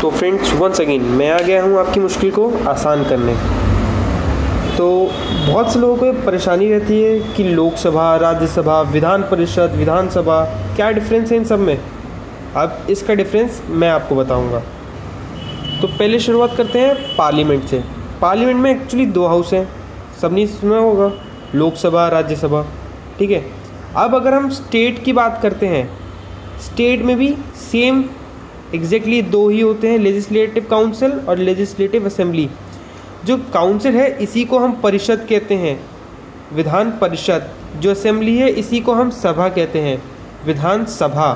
तो friends once again मैं आ गया हूँ आपकी मुश्किल को आसान करने। तो बहुत से लोगों को परेशानी रहती है कि लोकसभा, राज्यसभा, विधान परिषद, विधानसभा, क्या डिफरेंस है इन सब में। अब इसका डिफरेंस मैं आपको बताऊंगा। तो पहले शुरुआत करते हैं पार्लियामेंट से। पार्लियामेंट में एक्चुअली 2 हाउस हैं, सबने सुना होगा, लोकसभा, राज्यसभा, ठीक है। अब अगर हम स्टेट की बात करते हैं, स्टेट में भी सेम एग्जैक्टली 2 ही होते हैं, लेजिस्लेटिव काउंसिल और लेजिस्लेटिव असेंबली। जो काउंसिल है इसी को हम परिषद कहते हैं, विधान परिषद। जो असेंबली है इसी को हम सभा कहते हैं, विधान सभा।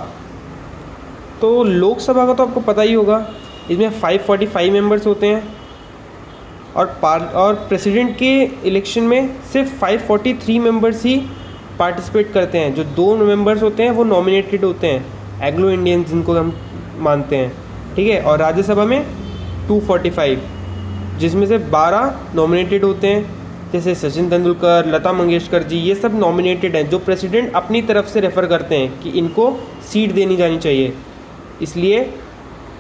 तो लोकसभा का तो आपको पता ही होगा, इसमें 545 मेंबर्स होते हैं और प्रेसिडेंट के इलेक्शन में सिर्फ 543 मेंबर्स ही पार्टिसिपेट करते हैं। जो 2 मेंबर्स होते हैं वो नॉमिनेटेड होते हैं, एग्लो इंडियंस जिनको हम मानते हैं, ठीक है। और राज्यसभा में 245, जिसमें से 12 नॉमिनेटेड होते हैं, जैसे सचिन तेंदुलकर, लता मंगेशकर जी, ये सब नॉमिनेटेड हैं जो प्रेसिडेंट अपनी तरफ से रेफ़र करते हैं कि इनको सीट देनी जानी चाहिए। इसलिए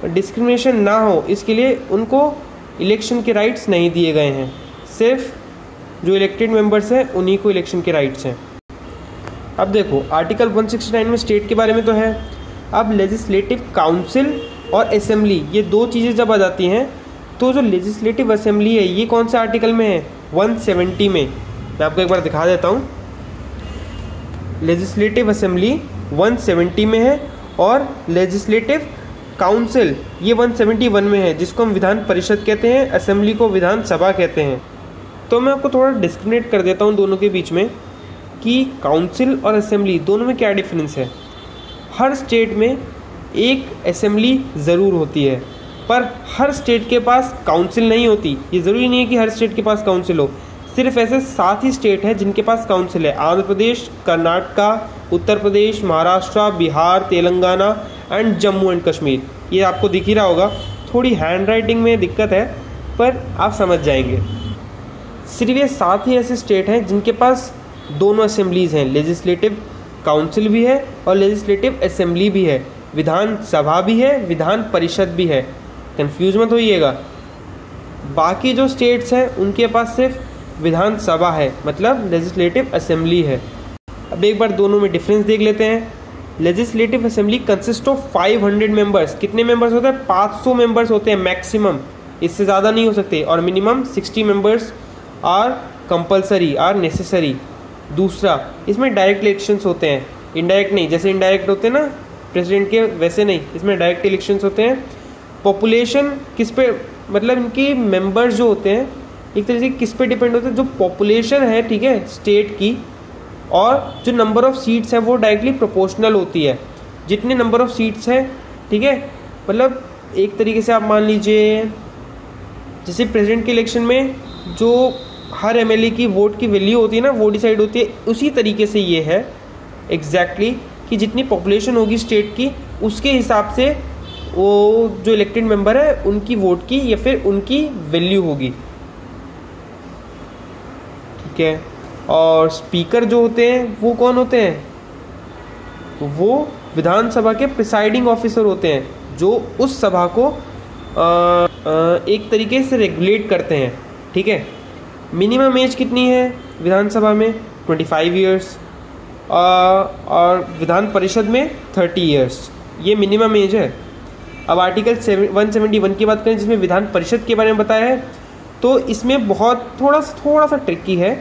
डिस्क्रिमिनेशन ना हो इसके लिए उनको इलेक्शन के राइट्स नहीं दिए गए हैं, सिर्फ जो इलेक्टेड मेंबर्स हैं उन्हीं को इलेक्शन के राइट्स हैं। अब देखो आर्टिकल 169 में स्टेट के बारे में तो है। अब लेजिस्लेटिव काउंसिल और असेंबली, ये 2 चीज़ें जब आ जाती हैं तो जो लेजिस्लेटिव असेंबली है ये कौन से आर्टिकल में है, 170 में। मैं आपको एक बार दिखा देता हूँ। लेजिस्लेटिव असेंबली 170 में है और लेजिस्लेटिव काउंसिल ये 171 में है, जिसको हम विधान परिषद कहते हैं, असेंबली को विधान सभा कहते हैं। तो मैं आपको थोड़ा डिस्क्रिमिनेट कर देता हूँ दोनों के बीच में कि काउंसिल और असेंबली दोनों में क्या डिफरेंस है। हर स्टेट में एक असेंबली ज़रूर होती है, पर हर स्टेट के पास काउंसिल नहीं होती। ये ज़रूरी नहीं है कि हर स्टेट के पास काउंसिल हो, सिर्फ ऐसे 7 ही स्टेट हैं जिनके पास काउंसिल है। Andhra Pradesh, Karnataka, Uttar Pradesh, Maharashtra, Bihar, Telangana and Jammu and Kashmir. ये आपको दिख ही रहा होगा, थोड़ी हैंड राइटिंग में दिक्कत है पर आप समझ जाएंगे। सिर्फ ये 7 ही ऐसे स्टेट हैं जिनके पास दोनों असेंबलीज़ हैं, लेजिस्लेटिव काउंसिल भी है और लेजिस्लेटिव असेंबली भी है, विधान सभा भी है, विधान परिषद भी है। कंफ्यूज मत होइएगा। बाकी जो स्टेट्स हैं उनके पास सिर्फ विधान सभा है, मतलब लेजिस्लेटिव असेंबली है। अब एक बार दोनों में डिफरेंस देख लेते हैं। Legislative assembly consist of 500 members. कितने मेंबर्स होते हैं, 500 मेंबर्स होते हैं मैक्सिमम, इससे ज़्यादा नहीं हो सकते। और minimum 60 members are compulsory, are necessary. दूसरा, इसमें डायरेक्ट इलेक्शंस होते हैं, इनडायरेक्ट नहीं। जैसे इनडायरेक्ट होते हैं ना प्रेसिडेंट के, वैसे नहीं, इसमें डायरेक्ट इलेक्शंस होते हैं। पॉपुलेशन किस पे, मतलब इनकी मेंबर्स जो होते हैं एक तरह से किस पे डिपेंड होते हैं, जो पॉपुलेशन है, ठीक है, स्टेट की, और जो नंबर ऑफ़ सीट्स है वो डायरेक्टली प्रोपोर्शनल होती है। जितने नंबर ऑफ़ सीट्स हैं, ठीक है, मतलब एक तरीके से आप मान लीजिए जैसे प्रेसिडेंट के इलेक्शन में जो हर एमएलए की वोट की वैल्यू होती है ना, वो डिसाइड होती है, उसी तरीके से ये है एग्जैक्टली कि जितनी पॉपुलेशन होगी स्टेट की उसके हिसाब से वो जो इलेक्टेड मेंबर है उनकी वोट की या फिर उनकी वैल्यू होगी, ठीक है। और स्पीकर जो होते हैं वो कौन होते हैं, वो विधानसभा के प्रिसाइडिंग ऑफिसर होते हैं, जो उस सभा को एक तरीके से रेगुलेट करते हैं, ठीक है। मिनिमम एज कितनी है विधानसभा में, 25 ईयर्स, और विधान परिषद में 30 ईयर्स, ये मिनिमम एज है। अब आर्टिकल 171 की बात करें जिसमें विधान परिषद के बारे में बताया है, तो इसमें बहुत थोड़ा सा ट्रिकी है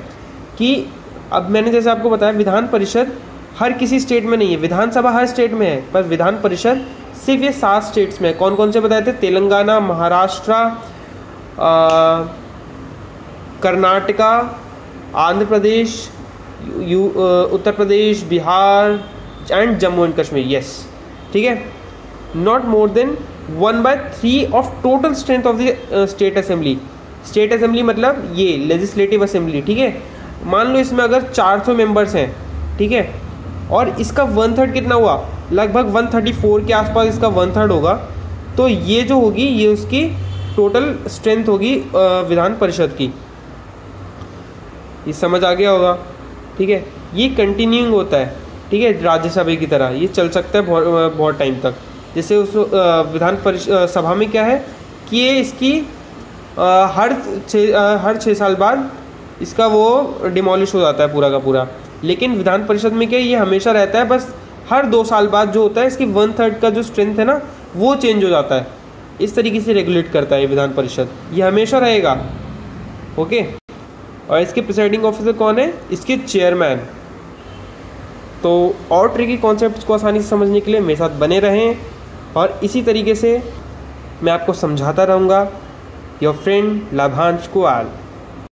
कि अब मैंने जैसे आपको बताया विधान परिषद हर किसी स्टेट में नहीं है, विधानसभा हर स्टेट में है, पर विधान परिषद सिर्फ ये 7 स्टेट्स में है। कौन कौन से बताए थे, Telangana, Maharashtra, Karnataka, Andhra Pradesh, Uttar Pradesh, Bihar and Jammu and Kashmir, yes, ठीक है। Not more than 1/3 of total strength of the state assembly. State assembly मतलब ये लेजिस्लेटिव असेंबली, ठीक है। मान लो इसमें अगर 400 मेंबर्स हैं, ठीक है, और इसका 1/3 कितना हुआ, लगभग 134 के आसपास इसका 1/3 होगा, तो ये जो होगी ये उसकी टोटल स्ट्रेंथ होगी विधान परिषद की। ये समझ आ गया होगा, ठीक है। ये कंटिन्यूइंग होता है, ठीक है, राज्यसभा की तरह ये चल सकता है बहुत टाइम तक। जैसे उस विधान परिषद सभा में क्या है कि ये इसकी हर 6 साल बाद इसका वो डिमोलिश हो जाता है पूरा का पूरा। लेकिन विधान परिषद में क्या ये हमेशा रहता है, बस हर 2 साल बाद जो होता है इसकी 1/3 का जो स्ट्रेंथ है ना वो चेंज हो जाता है। इस तरीके से रेगुलेट करता है विधान परिषद, ये हमेशा रहेगा। ओके, और इसके प्रिसाइडिंग ऑफिसर कौन है? इसके चेयरमैन। तो और ट्रिकी कॉन्सेप्ट्स को आसानी से समझने के लिए मेरे साथ बने रहें और इसी तरीके से मैं आपको समझाता रहूँगा। योर फ्रेंड लाभांश कुआल।